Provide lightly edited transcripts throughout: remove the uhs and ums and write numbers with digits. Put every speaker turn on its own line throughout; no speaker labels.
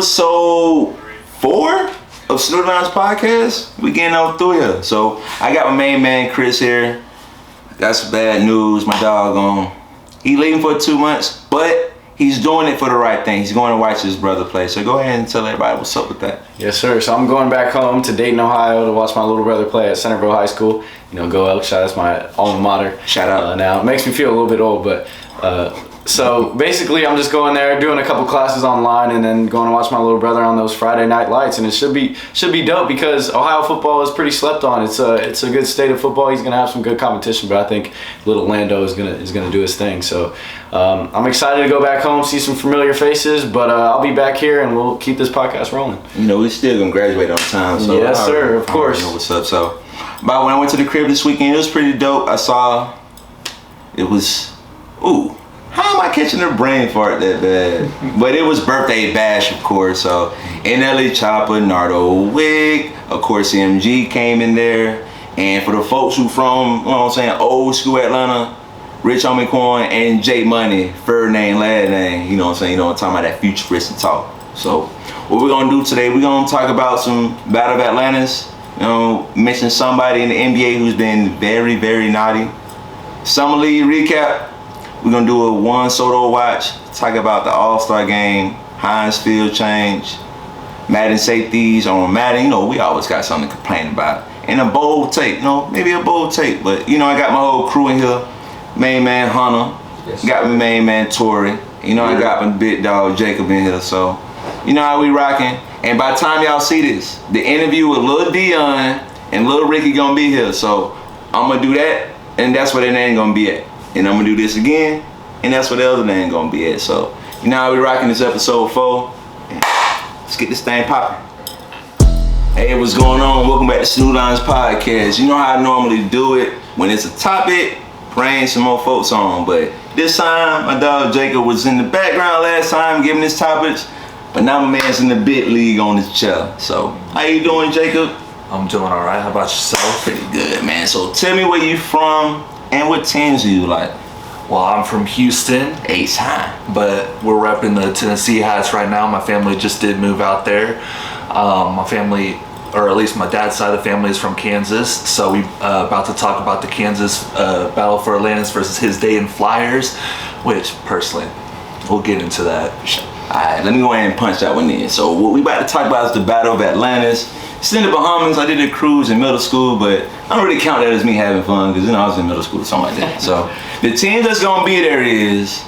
episode 4 of Snoody podcast. We getting on through here. So I got my main man Chris here. Got some bad news. My dog he leaving for 2 months, but he's doing it for the right thing. He's going to watch his brother play. So go ahead and tell everybody what's up with that.
Yes, sir. So I'm going back home to Dayton, Ohio to watch my little brother play at Centerville High School. Go Elks. That's my alma mater.
Shout out.
Now, it makes me feel a little bit old, but so basically I'm just going there, doing a couple classes online, and then going to watch my little brother on those Friday night lights. And it should be dope because Ohio football is pretty slept on. It's a good state of football. He's gonna have some good competition, but I think little Lando is gonna do his thing. So I'm excited to go back home, see some familiar faces, but I'll be back here and we'll keep this podcast rolling.
We're still gonna graduate on time. So
yes, sir. Of course.
I know what's up. So, but when I went to the crib this weekend, it was pretty dope. I saw it was how am I catching a brain fart that bad? But it was birthday bash, of course. So NLE Chopper, Nardo Wig, of course CMG came in there. And for the folks who from, old school Atlanta, Rich Homie Coin and J Money, third name, last name, I'm talking about that futuristic talk. So what we're gonna do today, we're gonna talk about some Battle of Atlantis, mention somebody in the NBA who's been very, very naughty. Summer League recap. We're gonna do a Juan Soto watch, talk about the All-Star game, Heinz field change, Madden safeties on Madden. We always got something to complain about. And a bold take, maybe a bold take, but I got my whole crew in here. Main man Hunter, yes, got my main man Toure, I got my big dog Jacob in here, so how we rocking. And by the time y'all see this, the interview with Lil Dion and Lil Ricky gonna be here, so I'm gonna do that, and that's where their name gonna be at. And I'm gonna do this again, and that's where the other name gonna be at. So, how we rocking this episode 4. Let's get this thing popping. Hey, what's going on? Welcome back to Snoody podcast. You know how I normally do it. When it's a topic, bring some more folks on. But this time, my dog Jacob was in the background last time giving his topics. But now my man's in the bit league on his chair. So, how you doing, Jacob?
I'm doing all right. How about yourself?
Pretty good, man. So tell me where you from and what teams do you like?
Well, I'm from Houston,
Ace High,
but we're repping the Tennessee Hats right now. My family just did move out there. My family, or at least my dad's side of the family, is from Kansas. So we about to talk about the Kansas battle for Atlantis versus his Dayton Flyers, which personally, we'll get into that.
All right, let me go ahead and punch that one in. So what we about to talk about is the Battle of Atlantis. It's in the Bahamas. I did a cruise in middle school, but I don't really count that as me having fun because I was in middle school or something like that. So the team that's gonna be there is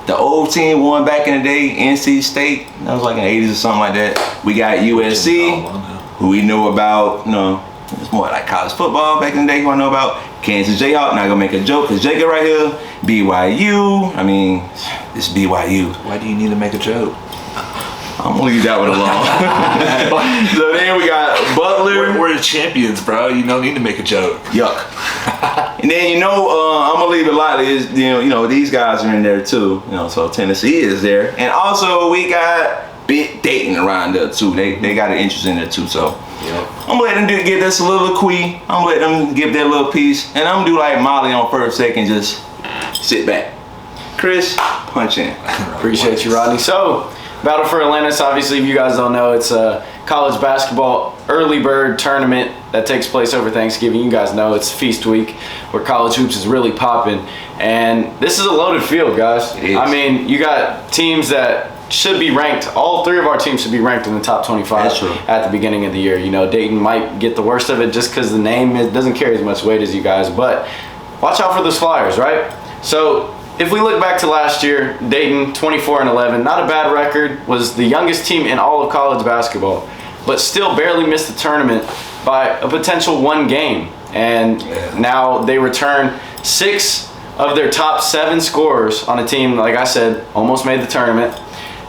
the old team won back in the day, NC State. That was like in the 80s or something like that. We got USC, who we know about. It's more like college football back in the day. Who I know about Kansas Jayhawk. Not gonna make a joke because Jacob right here. BYU. I mean, it's BYU.
Why do you need to make a joke?
I'm gonna leave that one alone. So then we got Butler.
We're the champions, bro. You don't need to make a joke.
Yuck. And then I'm gonna leave it lightly. Is these guys are in there too. So Tennessee is there, and also we got Big Dayton around there too. They got an interest in there too. So I'm gonna let them give this soliloquy. I'm gonna let them give their little piece, and I'm gonna do like Molly on first, second, just sit back. Chris, punch in.
Appreciate you, Rodney. So, Battle for Atlantis, obviously, if you guys don't know, it's a college basketball early bird tournament that takes place over Thanksgiving. You guys know it's feast week where college hoops is really popping. And this is a loaded field, guys. I mean, you got teams that should be ranked. All 3 of our teams should be ranked in the top 25 at the beginning of the year. Dayton might get the worst of it just because the name doesn't carry as much weight as you guys. But watch out for those Flyers, right? So, if we look back to last year, Dayton 24-11, not a bad record, was the youngest team in all of college basketball, but still barely missed the tournament by a potential 1 game. And now they return 6 of their top 7 scorers on a team, like I said, almost made the tournament.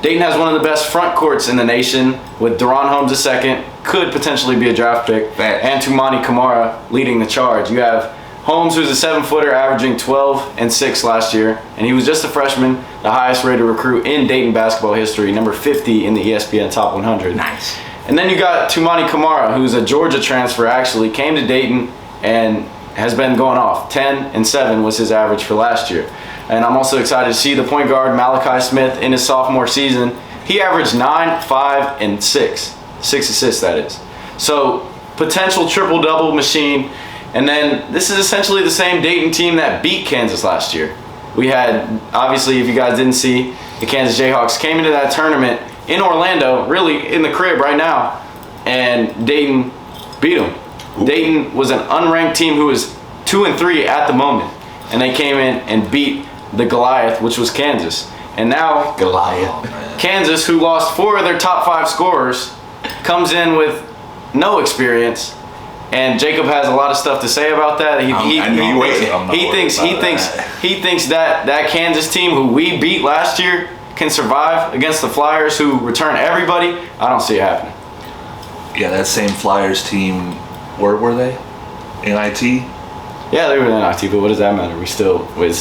Dayton has one of the best front courts in the nation with Deron Holmes II, could potentially be a draft pick, and Toumani Camara leading the charge. You have Holmes, who's a 7-footer, averaging 12 and 6 last year, and he was just a freshman, the highest rated recruit in Dayton basketball history, number 50 in the ESPN Top 100.
Nice.
And then you got Toumani Camara, who's a Georgia transfer, actually came to Dayton and has been going off. 10 and 7 was his average for last year. And I'm also excited to see the point guard Malachi Smith in his sophomore season. He averaged 9, 5, and 6. 6 assists, that is. So, potential triple-double machine. And then, this is essentially the same Dayton team that beat Kansas last year. We had, obviously, if you guys didn't see, the Kansas Jayhawks came into that tournament in Orlando, really in the crib right now, and Dayton beat them. Ooh. Dayton was an unranked team who was 2-3 at the moment, and they came in and beat the Goliath, which was Kansas. And now Kansas, who lost 4 of their top 5 scorers, comes in with no experience. And Jacob has a lot of stuff to say about that. He thinks that Kansas team, who we beat last year, can survive against the Flyers, who return everybody. I don't see it happening.
Yeah, that same Flyers team. Where were they? NIT?
Yeah, they were in NIT, but what does that matter? It's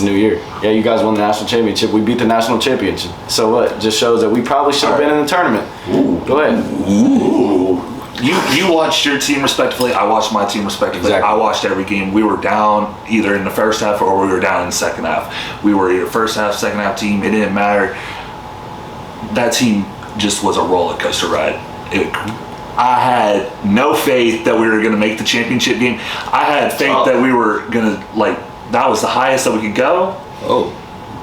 a new year. Yeah, you guys won the national championship. We beat the national championship. So what? Just shows that we probably should have been in the tournament. Ooh. Go ahead.
Ooh. You watched your team respectively. I watched my team respectively. Exactly. I watched every game. We were down either in the first half or we were down in the second half. We were either first half, second half team. It didn't matter. That team just was a roller coaster ride. I had no faith that we were going to make the championship game. I had faith that we were going to, that was the highest that we could go.
Oh.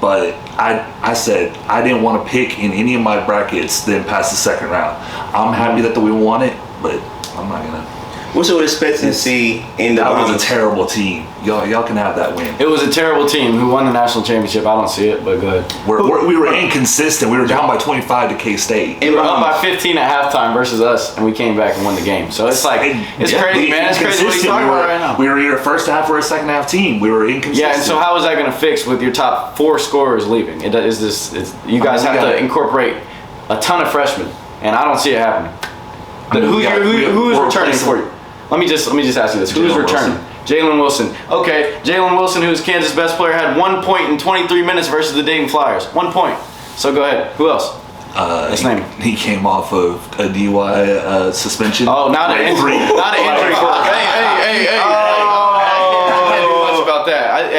But I said I didn't want to pick in any of my brackets then past the second round. I'm happy that we won it, but I'm not going to.
What's your expectancy in the
That was a terrible team. Y'all can have that win.
It was a terrible team who won the national championship. I don't see it, but go ahead.
We were inconsistent. We were down by 25 to K-State.
We were up by 15 at halftime versus us, and we came back and won the game. So it's crazy, man. It's crazy what he's talking about right now.
We were either first half or a second half team. We were inconsistent.
Yeah, and so how is that going to fix with your top 4 scorers leaving? You guys have to incorporate a ton of freshmen, and I don't see it happening. Who is returning for you? Let me just ask you this: who's returning? Jalen Wilson. Okay, Jalen Wilson, who is Kansas' best player, had 1 point in 23 minutes versus the Dayton Flyers. 1 point. So go ahead. Who else? Let's name him.
He came off of a DUI suspension.
Oh, not an injury. Not an injury. Hey. I can't do much about that.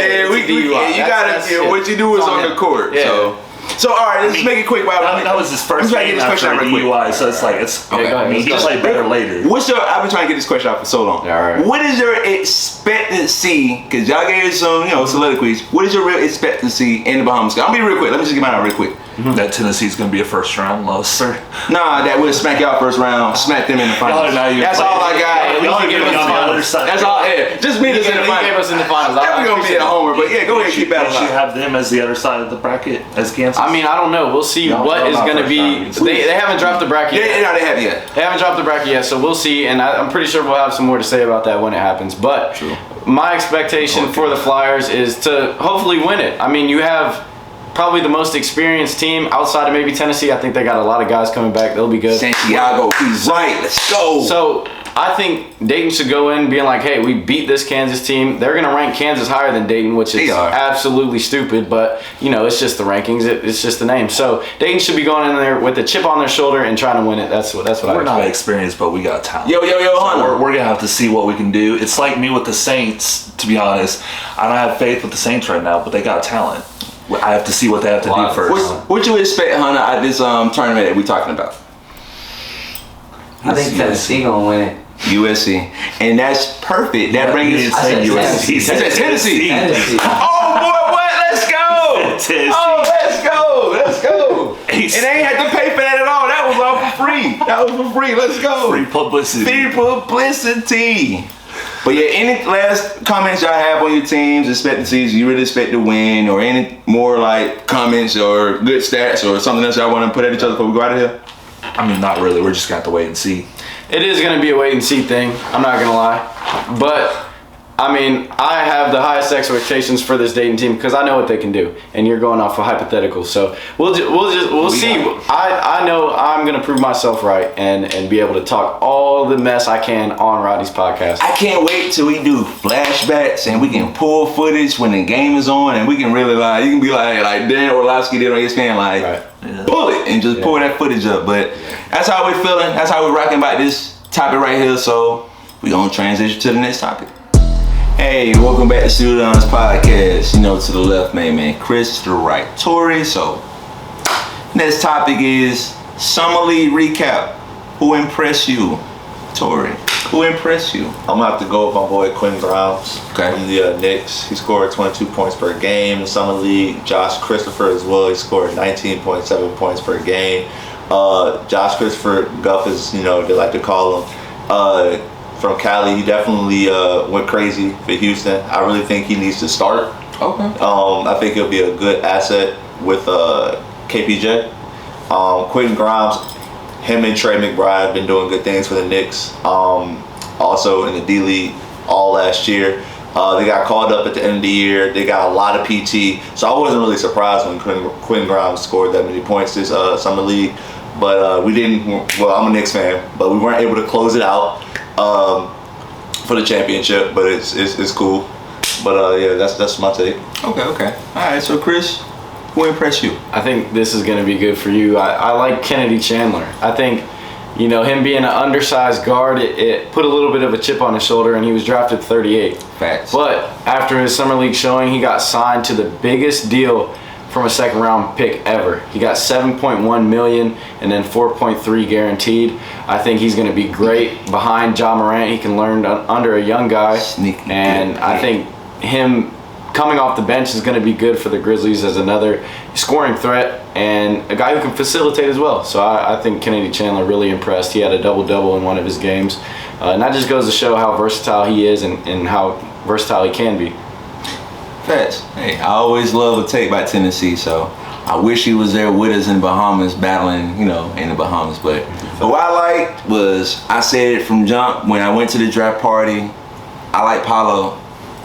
You gotta. What you do is on the court. Yeah. So all right, let's make it quick.
That was his first game after a DUI, so it's he played better later.
I've been trying to get this question out for so long.
All right.
What is your expectancy? Because y'all gave some, soliloquies. What is your real expectancy in the Bahamas? I'll be real quick. Let me just get mine out real quick.
Mm-hmm. That Tennessee's going to be a first round loss, sir.
Nah, that we'll smack y'all first round, smack them in the finals. That's all I got. That's all. Yeah, just meet us in the finals. Definitely gonna be at homer, but yeah, go ahead and keep that.
You have them as the other side of the bracket as Kansas.
I mean, I don't know. We'll see what is going to be. They haven't dropped the bracket yet.
Yeah, they haven't yet.
They haven't dropped the bracket yet, so we'll see. And I'm pretty sure we'll have some more to say about that when it happens. But my expectation for the Flyers is to hopefully win it. I mean, you have probably the most experienced team outside of maybe Tennessee. I think they got a lot of guys coming back. They'll be good.
Santiago, he's right. Let's go.
So I think Dayton should go in being like, hey, we beat this Kansas team. They're going to rank Kansas higher than Dayton, which is absolutely stupid. But, it's just the rankings. It's just the name. So Dayton should be going in there with a chip on their shoulder and trying to win it. That's what I
We're not experienced, but we got talent.
Yo,
so we're going to have to see what we can do. It's like me with the Saints, to be honest. I don't have faith with the Saints right now, but they got talent. I have to see what they have to do first.
What you expect, Hunter, at this tournament that we're talking about?
I think Tennessee gonna win it.
USC, and that's perfect. That brings us to
USC.
Tennessee. Oh boy, what? Let's go! Let's go! And they ain't had to pay for that at all. That was all for free. Let's go.
Free
publicity. But yeah, any last comments y'all have on your teams, expectancies? You really expect to win, or any more comments or good stats or something else y'all want to put at each other before we go out of here?
I mean, not really. We're just going to have to wait and see.
It is going to be a wait and see thing. I'm not going to lie. But, I mean, I have the highest expectations for this Dayton team because I know what they can do. And you're going off of hypotheticals. So we'll see. I know I'm going to prove myself right and be able to talk all the mess I can on Rodney's podcast.
I can't wait till we do flashbacks and we can pull footage when the game is on and we can really you can be like Dan Orlovsky did on ESPN, pull it and just pull that footage up. But that's how we're feeling. That's how we're rocking about this topic right here. So we're going to transition to the next topic. Hey, welcome back to Shoutouts podcast. To the left, man, Chris, to the right, Toure. So, next topic is Summer League recap. Who impressed you? Toure, who impressed you?
I'm gonna have to go with my boy Quinn Grimes
Okay.
from the Knicks. He scored 22 points per game in the summer league. Josh Christopher as well. He scored 19.7 points per game. Josh Christopher, Guff is, they like to call him. From Cali, he definitely went crazy for Houston. I really think he needs to start.
Okay.
I think he'll be a good asset with KPJ. Quentin Grimes, him and Trey McBride have been doing good things for the Knicks. Also in the D League all last year. They got called up at the end of the year. They got a lot of PT. So I wasn't really surprised when Quentin Grimes scored that many points this summer league. But we didn't, well, I'm a Knicks fan, but we weren't able to close it out for the championship. But it's cool. But yeah, that's my take.
Okay. All right, so Chris, who impressed you?
I think this is going to be good for you. I like Kennedy Chandler. I think, him being an undersized guard, it put a little bit of a chip on his shoulder, and he was drafted 38.
Facts.
But after his summer league showing, he got signed to the biggest deal from a second round pick ever. He got $7.1 million and then $4.3 guaranteed. I think he's going to be great behind Ja Morant. He can learn under a young guy.
Sneaky.
And I think him coming off the bench is going to be good for the Grizzlies as another scoring threat and a guy who can facilitate as well. So I think Kennedy Chandler really impressed. He had a double-double in one of his games. And that just goes to show how versatile he is and how versatile he can be.
Facts. Hey, I always love a take by Tennessee, so I wish he was there with us in Bahamas battling, in the Bahamas. But what I liked was, I said it from jump when I went to the draft party, I like Paolo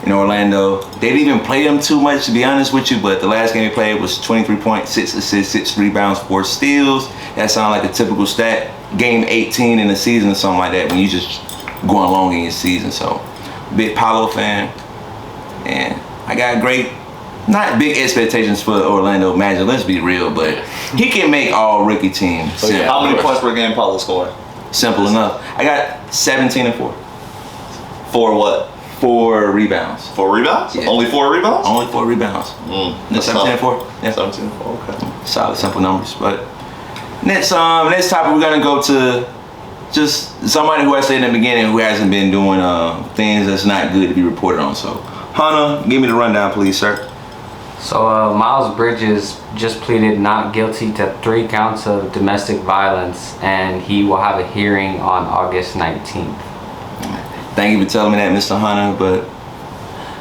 in Orlando. They didn't even play him too much, to be honest with you, but the last game he played was 23 points, 6 assists, 6 rebounds, 4 steals. That sounds like a typical stat. Game 18 in the season or something like that when you just going long in your season. So, big Paolo fan. And I got not big expectations for Orlando Magic, let's be real, but he can make all rookie teams.
Oh, yeah.
How many points per game Paulo scored?
Simple enough. I got 17 and 4.
For what?
4 rebounds.
4 rebounds?
Yeah.
Only 4 rebounds?
Only 4 rebounds.
That's
17 and
tough.
4. Yeah.
17 and 4, okay.
Solid, simple numbers. But next topic, we're gonna go to just somebody who I said in the beginning who hasn't been doing things that's not good to be reported on. So, Hunter, give me the rundown, please, sir.
So Miles Bridges just pleaded not guilty to 3 counts of domestic violence, and he will have a hearing on August 19th.
Thank you for telling me that, Mr. Hunter. But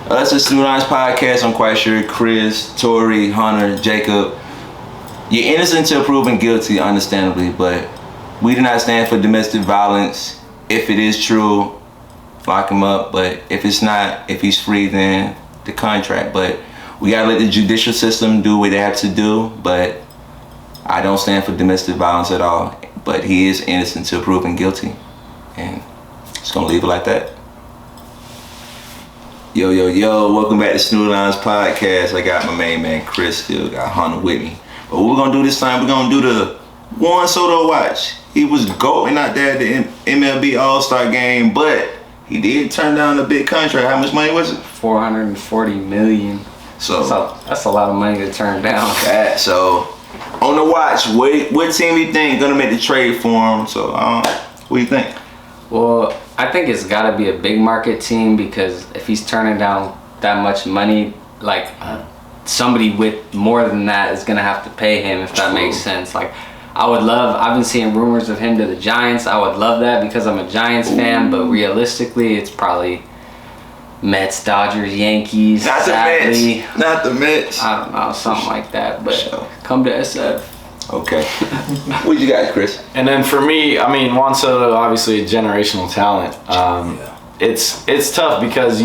that's the Snoody podcast. I'm quite sure Chris, Toure, Hunter, Jacob, you're innocent until proven guilty, understandably, but we do not stand for domestic violence. If it is true, lock him up. But if it's not, if he's free, then the contract. But we gotta let the judicial system do what they have to do. But I don't stand for domestic violence at all. But he is innocent until proven guilty. And just gonna leave it like that. Yo, welcome back to Snoody podcast. I got my main man Chris, still got Hunter with me. But what we're gonna do this time, we're gonna do the Juan Soto watch. He was going out there at the MLB All-Star game, but he did turn down a big contract. How much money was it?
$440 million.
So
that's a lot of money to turn down.
So on the watch, what team you think gonna make the trade for him? So what do you think?
Well, I think it's got to be a big market team, because if he's turning down that much money, like somebody with more than that is gonna have to pay him, if that makes sense. Like, I've been seeing rumors of him to the Giants. I would love that because I'm a Giants fan, but realistically, it's probably Mets, Dodgers, Yankees.
Not the Mets. Not the Mets.
I don't know, something like that. But come to SF.
Okay. What you got, Chris?
And then for me, Juan Soto, obviously a generational talent. It's tough because,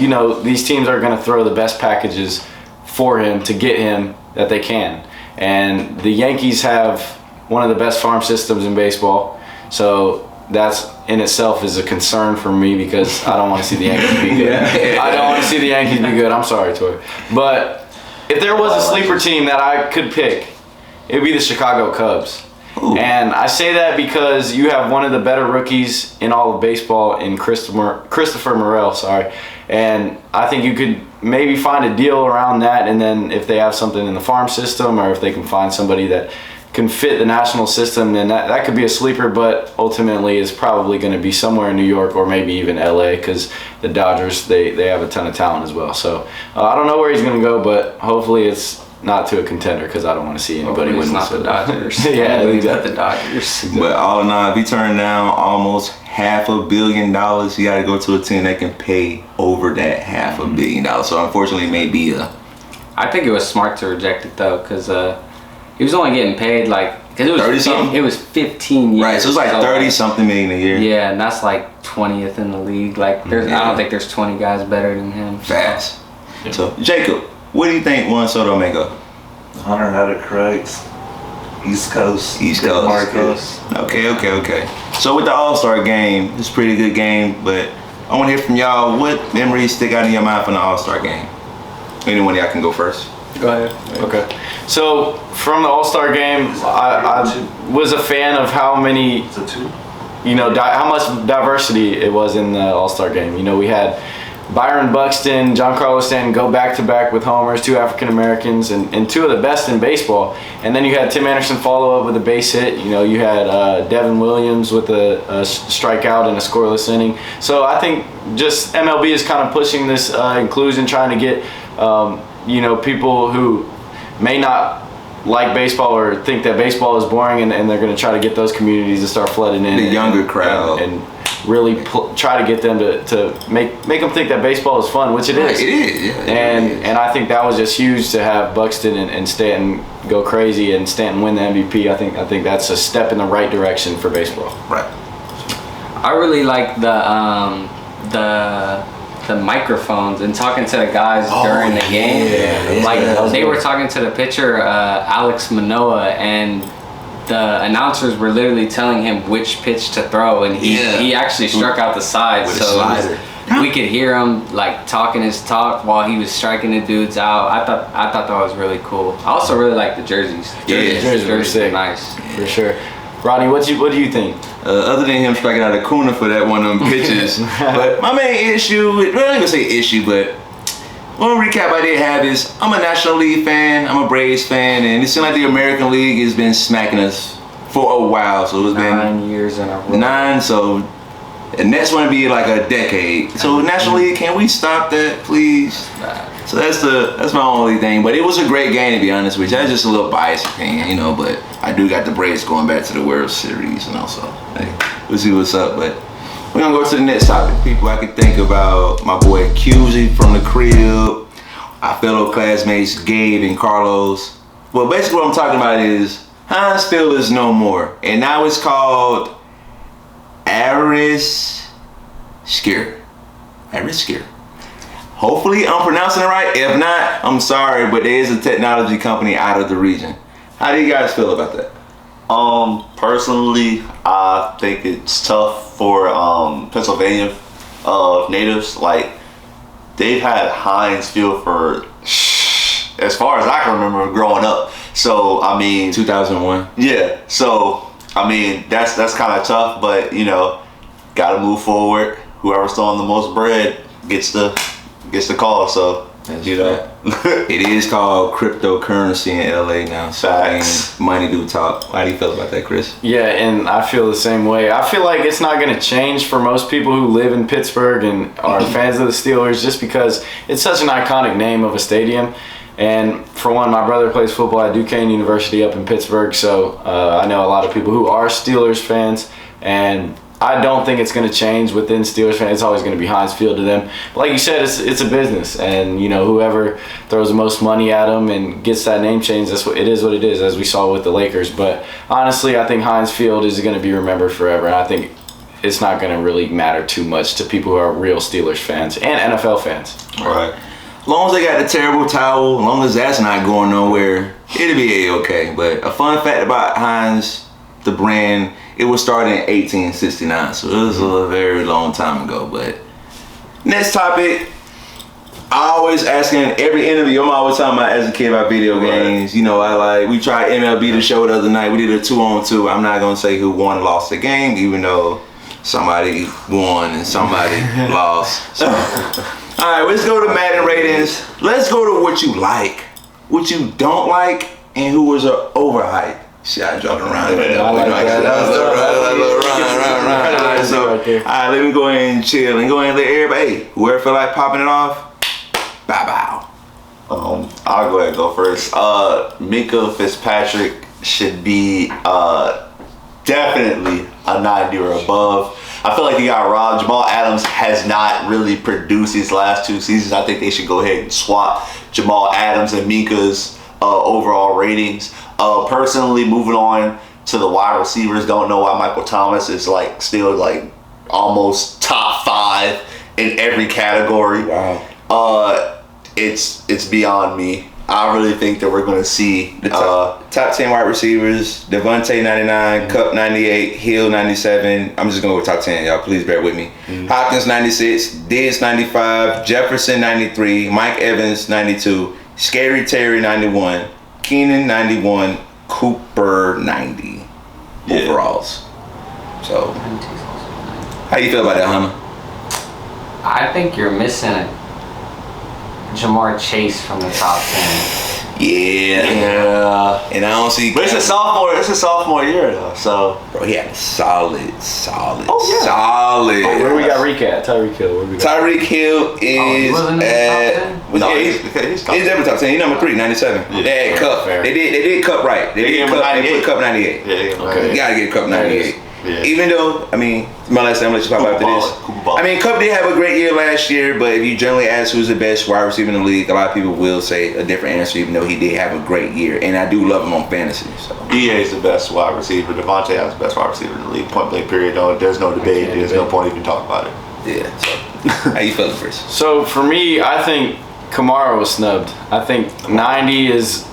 these teams are going to throw the best packages for him to get him that they can. And the Yankees have one of the best farm systems in baseball. So that's in itself is a concern for me, because I don't want to see the Yankees be good. I don't want to see the Yankees be good. I'm sorry, Toy. But if there was a sleeper team that I could pick, it would be the Chicago Cubs. Ooh. And I say that because you have one of the better rookies in all of baseball in Christopher Morel, and I think you could maybe find a deal around that, and then if they have something in the farm system, or if they can find somebody that can fit the national system, then that could be a sleeper, but ultimately is probably going to be somewhere in New York or maybe even LA, because the Dodgers, they have a ton of talent as well. So I don't know where he's going to go, but hopefully it's not to a contender, because I don't want to see anybody win.
It's not the Dodgers.
Yeah,
exactly. The Dodgers.
But all in all, if he turned down almost $500 million, you got to go to a team that can pay over that $500 million. So unfortunately, maybe
I think it was smart to reject it though, because he was only getting paid because it was
30 something?
It was 15 years.
Right, so it's like 30 something million a year.
Yeah, and that's like 20th in the league. I don't think there's 20 guys better than him.
Fast. So Jacob, what do you think Juan Soto may go?
Hunter had it correct. East Coast.
East
Big
Coast.
market.
Okay. So with the All-Star game, it's a pretty good game, but I want to hear from y'all, what memories stick out in your mind from the All-Star game? Anyone y'all can go first.
Go ahead. Okay. So from the All-Star game, I was a fan of how many,
Is it 2?
how much diversity it was in the All-Star game. We had Byron Buxton, Giancarlo Stanton go back-to-back with homers, 2 African Americans, and 2 of the best in baseball. And then you had Tim Anderson follow up with a base hit. You had Devin Williams with a strikeout and a scoreless inning. So I think just MLB is kind of pushing this inclusion, trying to get people who may not like baseball or think that baseball is boring, and they're going to try to get those communities to start flooding in.
The younger crowd.
And really try to get them to make them think that baseball is fun, which it is.
It is, yeah.
And I think that was just huge to have Buxton and Stanton go crazy and Stanton win the MVP. I think that's a step in the right direction for baseball.
Right.
I really like the microphones and talking to the guys during the game. They were talking to the pitcher, Alex Manoah, and the announcers were literally telling him which pitch to throw, and he actually struck out the side, so we could hear him talking his talk while he was striking the dudes out. I thought that was really cool. I also really like the jerseys.
Jerseys were sick.
Nice
for sure. Rodney, what do you think?
Other than him striking out Acuna for that one of them pitches, but my main issue, well, I don't even say issue, but one recap I did have is I'm a National League fan, I'm a Braves fan, and it seems like the American League has been smacking us for a while. So it's been
9 years in a row.
9, so the next one to be like a decade. So National League, can we stop that, please? So that's my only thing. But it was a great game, to be honest with you. That's just a little biased opinion, but I do got the Braves going back to the World Series, so hey, we'll see what's up. But we're gonna go to the next topic. People I could think about, my boy QZ from the crib, our fellow classmates Gabe and Carlos. Well, basically what I'm talking about is Heinz Field is no more, and now it's called Aris Skier. Hopefully I'm pronouncing it right. If not, I'm sorry, but there is a technology company out of the region. How do you guys feel about that?
Personally, I think it's tough for Pennsylvania natives. They've had Heinz Field for as far as I can remember growing up. So
2001.
Yeah. So that's kind of tough, but gotta move forward. Whoever's throwing the most bread gets the call. So
it is called cryptocurrency in LA now. So money do talk. How do you feel about that, Chris?
Yeah, and I feel the same way. I feel like it's not going to change for most people who live in Pittsburgh and are fans of the Steelers, just because it's such an iconic name of a stadium. And for one, my brother plays football at Duquesne University up in Pittsburgh, so I know a lot of people who are Steelers fans, and I don't think it's going to change within Steelers fans. It's always going to be Heinz Field to them. But like you said, it's a business, and whoever throws the most money at them and gets that name change, it is what it is, as we saw with the Lakers. But honestly, I think Heinz Field is going to be remembered forever, and I think it's not going to really matter too much to people who are real Steelers fans and NFL fans.
Right. As long as they got the terrible towel, as long as that's not going nowhere, it'll be okay. But a fun fact about Heinz, the brand, it was started in 1869, so it was a very long time ago. But next topic, I always ask in every interview, I'm always talking about as a kid about video games. We tried MLB the show the other night. We did a 2-on-2. I'm not gonna say who won or lost the game, even though somebody won and somebody lost. So, all right, let's go to Madden ratings. Let's go to what you like, what you don't like, and who was overhyped. Shit, I joking around.
I like that.
All right, let me go ahead and chill and go ahead and let everybody, hey, whoever feel like popping it off, bow.
I'll go ahead and go first. Minka Fitzpatrick should be definitely a 90 or above. I feel like he got robbed. Jamal Adams has not really produced these last 2 seasons. I think they should go ahead and swap Jamal Adams and Minka's overall ratings. Personally, moving on to the wide receivers, don't know why Michael Thomas is like still like almost top 5 in every category.
Wow.
It's beyond me. I really think that we're going to see
The top 10 wide receivers: Devontae 99, Cup 98, Hill 97. I'm just going to go with top 10, y'all. Please bear with me. Hopkins 96, Diggs 95, Jefferson 93, Mike Evans 92, Scary Terry 91, Keenan 91, Cooper 90 overalls. So, how you feel about that, Hunter?
I think you're missing Jamar Chase from the top 10.
Yeah. And I don't see.
But it's a sophomore year though, so
Bro, he had solid.
Oh, yeah.
Solid.
Where we got Reek at? Tyreek Hill. Where we got?
Tyreek Hill is
wasn't in the
at.
No,
Yeah,
he's
he's definitely top 10. He's number 3, 97.
Yeah.
They had Cup.
Fair.
They did Cup right. They
gave him
put
98.
Cup 98.
yeah.
Okay.
You gotta get Cup 98.
Yeah.
Even though, I mean, my last time, I'm gonna let you talk about
Cooper Ball.
this. I mean, Cup did have a great year last year, but if you generally ask who's the best wide receiver in the league, a lot of people will say a different answer, even though he did have a great year. And I do love him on fantasy. So.
EA is the best wide receiver. Devontae Adams is the best wide receiver in the league. Point blank period. No, there's no debate. There's no point even talking about it.
Yeah. So, how you feeling, Chris?
So for me, I think Kamara was snubbed. I think 90 is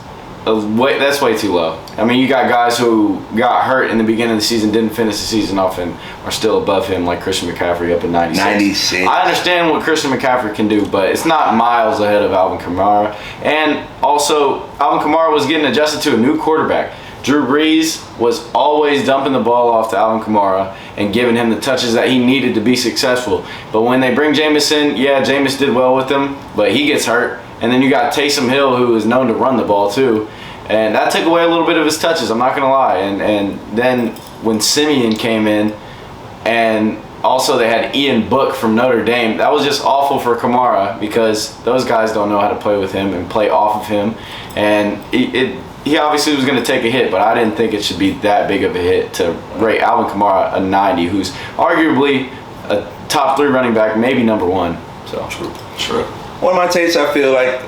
that's way too low. I mean, you got guys who got hurt in the beginning of the season, didn't finish the season off, and are still above him, like Christian McCaffrey up at 96.
96.
I understand what Christian McCaffrey can do, but it's not miles ahead of Alvin Kamara. And also, Alvin Kamara was getting adjusted to a new quarterback. Drew Brees was always dumping the ball off to Alvin Kamara and giving him the touches that he needed to be successful. But when they bring Jameis in, yeah, Jameis did well with him, but he gets hurt. And then you got Taysom Hill, who is known to run the ball too. And that took away a little bit of his touches, I'm not going to lie. And then when Simeon came in, and also they had Ian Book from Notre Dame, that was just awful for Kamara because those guys don't know how to play with him and play off of him. And he obviously was going to take a hit, but I didn't think it should be that big of a hit to rate Alvin Kamara a 90, who's arguably a top 3 running back, maybe number 1. So
True.
One of my takes, I feel like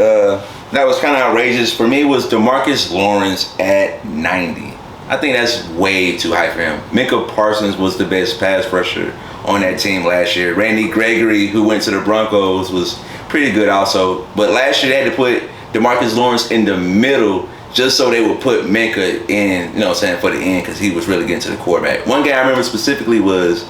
that was kind of outrageous for me, was DeMarcus Lawrence at 90. I think that's way too high for him. Micah Parsons was the best pass rusher on that team last year. Randy Gregory, who went to the Broncos, was pretty good also. But last year they had to put DeMarcus Lawrence in the middle just so they would put Micah in, you know what I'm saying, for the end, because he was really getting to the quarterback. One guy I remember specifically was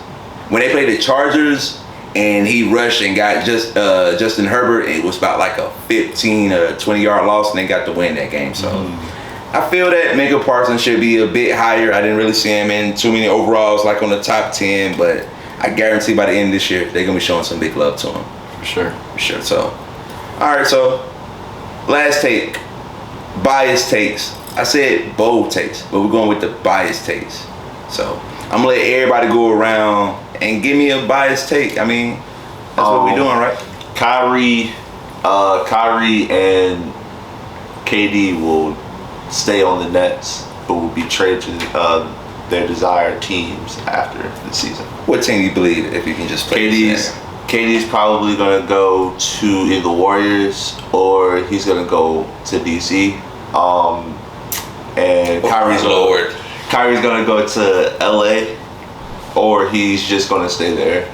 when they played the Chargers, and he rushed and got Justin Herbert. It was about like a 15 or 20-yard loss, and they got to win that game. So I feel that Micah Parsons should be a bit higher. I didn't really see him in too many overalls, like on the top 10, but I guarantee by the end of this year, they're going to be showing some big love to him.
for sure.
For sure. So, all right, so last take, biased takes. I said bold takes, but we're going with the biased takes. So I'm going to let everybody go around and give me a biased take. I mean, that's what we're doing, right?
Kyrie and KD will stay on the Nets, but will be traded to their desired teams after the season.
What team do you believe, if you can just play
KD's probably going to go to either the Warriors or he's going to go to DC. And Kyrie's going to go to LA. Or he's just going to stay there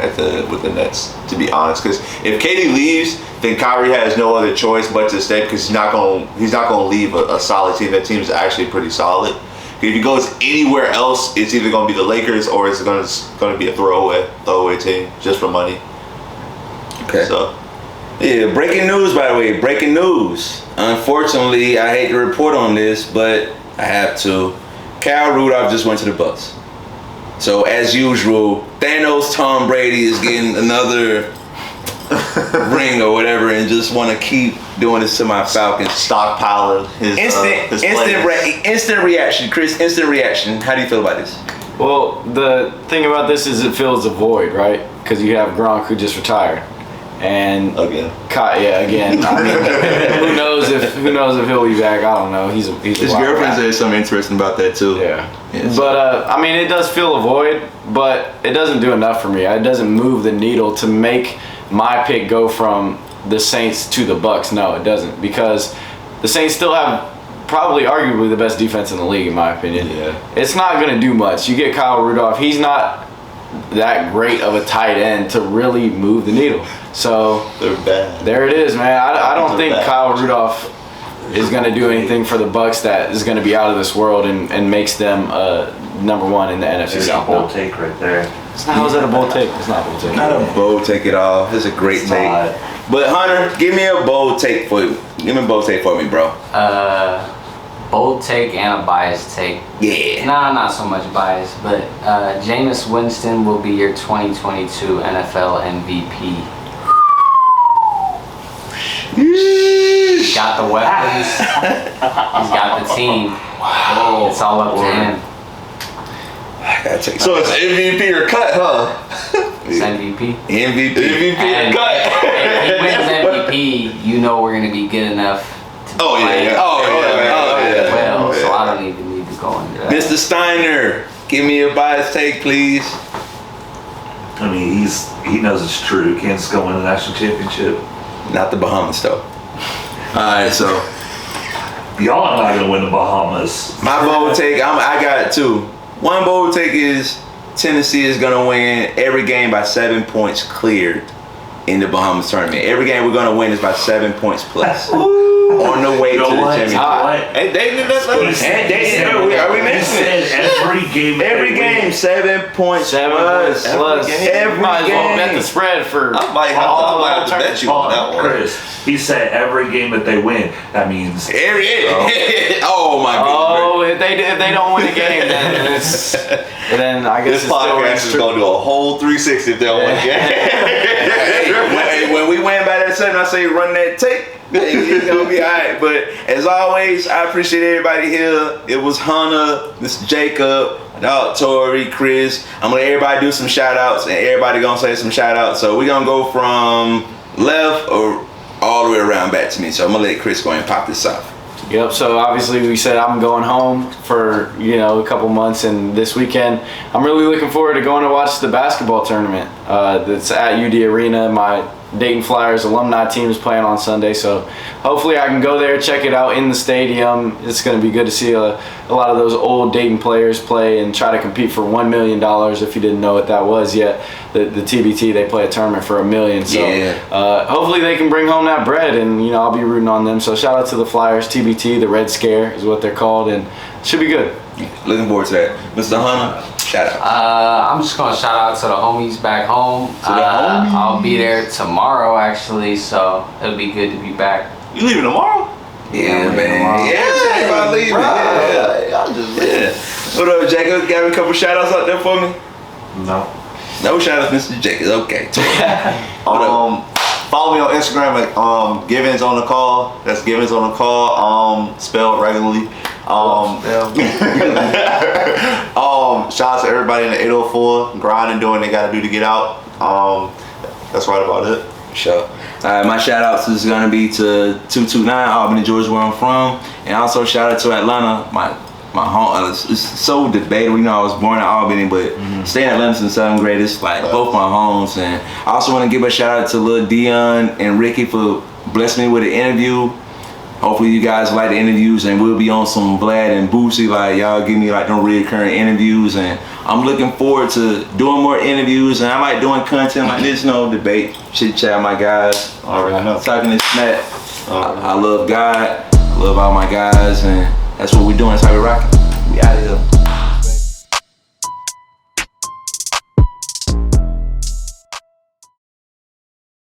with the Nets, to be honest. Because if KD leaves, then Kyrie has no other choice but to stay, because he's not going to leave a solid team. That team is actually pretty solid. If he goes anywhere else, it's either going to be the Lakers or it's going to be a throwaway team just for money.
Okay.
So,
yeah, breaking news, by the way. Breaking news. Unfortunately, I hate to report on this, but I have to. Kyle Rudolph just went to the Bucks. So as usual, Thanos Tom Brady is getting another ring or whatever and just want to keep doing this to my Falcons.
Stockpiling his
Instant reaction, Chris. Instant reaction. How do you feel about this?
Well, the thing about this is it fills a void, right? Because you have Gronk who just retired, and
again.
Again. I mean, who knows if he'll be back? I don't know. He's a
His
wild
girlfriend
guy.
said something interesting about that too.
Yeah. But I mean, it does fill a void, but it doesn't do enough for me. It doesn't move the needle to make my pick go from the Saints to the Bucs. No, it doesn't, because the Saints still have probably arguably the best defense in the league, in my opinion.
Yeah.
It's not going to do much. You get Kyle Rudolph. He's not that great of a tight end to really move the needle. So
They're bad.
there it is, man. I don't think
bad.
Kyle Rudolph is going to do anything for the Bucs that is going to be out of this world and makes them number one in the NFC
There's a
South.
bold take right there.
How is that a bold take? It's not a bold take.
Not a bold take at all. It's a great
It's
take.
not.
But Hunter, give me a bold take for you. Give me a bold take for me, bro.
Bold take and a biased take.
Yeah.
Nah, not so much bias, but Jameis Winston will be your 2022 NFL MVP. He's got the weapons. He's got the team. It's all up to him.
I gotta take
So it's MVP or cut, huh?
It's MVP.
MVP.
MVP
And
or cut.
if he wins MVP, you know we're gonna be good enough to
Oh, yeah,
play
yeah.
well.
yeah.
So I don't even need to go into that.
Mr. Steiner, give me a biased take, please.
I mean, he knows it's true. Kansas gonna win the national championship.
Not the Bahamas, though. Alright, so
Y'all are not gonna win the Bahamas.
my bold take, I got it too. One bold take is Tennessee is gonna win every game by 7 points cleared in the Bahamas tournament. Every game we're gonna win is by 7 points plus. On the way
You know
to the
what?
championship.
Hey, they did that.
Are we mentioning it?
Every game.
Every game, 7 points
7
plus.
points plus.
Every
Might as well
game.
bet the spread for
I might have to bet you on that one.
Chris, he said every game that they win. That means
Every oh my goodness.
Oh, if they don't win the game, then I guess
This
it's
podcast is
still
gonna do a whole 360 if they don't win
Hey, when we win by that 7, I say run that tape. It's gonna be alright. But as always, I appreciate everybody here. It was Hunter, Mr. Jacob, dog Toure, Chris. I'm gonna let everybody do some shout outs and everybody gonna say some shout outs. So we're gonna go from left or all the way around back to me. So I'm gonna let Chris go ahead and pop this off.
Yep, so obviously we said I'm going home for, a couple months, and this weekend I'm really looking forward to going to watch the basketball tournament that's at UD Arena. My Dayton Flyers alumni team is playing on Sunday, so hopefully I can go there, check it out in the stadium. It's going to be good to see a lot of those old Dayton players play and try to compete for $1 million. If you didn't know what that was yet, the TBT, they play a tournament for $1 million. So hopefully they can bring home that bread, and I'll be rooting on them. So shout out to the Flyers, TBT, the Red Scare is what they're called, and it should be good.
Looking forward to that. Mr. Hunter, shout out.
I'm just gonna shout out to the homies back home. I'll be there tomorrow actually, so it'll be good to be back.
You leaving tomorrow?
Yeah,
I'm
man.
leaving
Yeah, everybody leaving. Yeah.
I'm just leaving.
What up, Jacob? Got a couple shout outs out there for me?
no.
No shout outs, Mr. Jacob. Okay.
Follow me on Instagram at Givens on the call. That's Givens on the call. Spelled regularly. Shout out to everybody in the 804 grinding, doing what they gotta do to get out. That's right about it.
Sure. My shout outs is gonna be to 229 Albany, Georgia, where I'm from, and also shout out to Atlanta, my home. It's so debatable. I was born in Albany, but staying in Atlanta since 7th grade. It's like both my homes, and I also want to give a shout out to Lil Dion and Ricky for blessing me with an interview. Hopefully you guys like the interviews, and we'll be on some Vlad and Boosie. Like y'all give me like them recurring interviews, and I'm looking forward to doing more interviews. And I like doing content like this, debate, chit chat, my guys.
Already know.
Talking this smack. I love God. I love all my guys, and that's what we're doing. That's how we rocking. We out of here.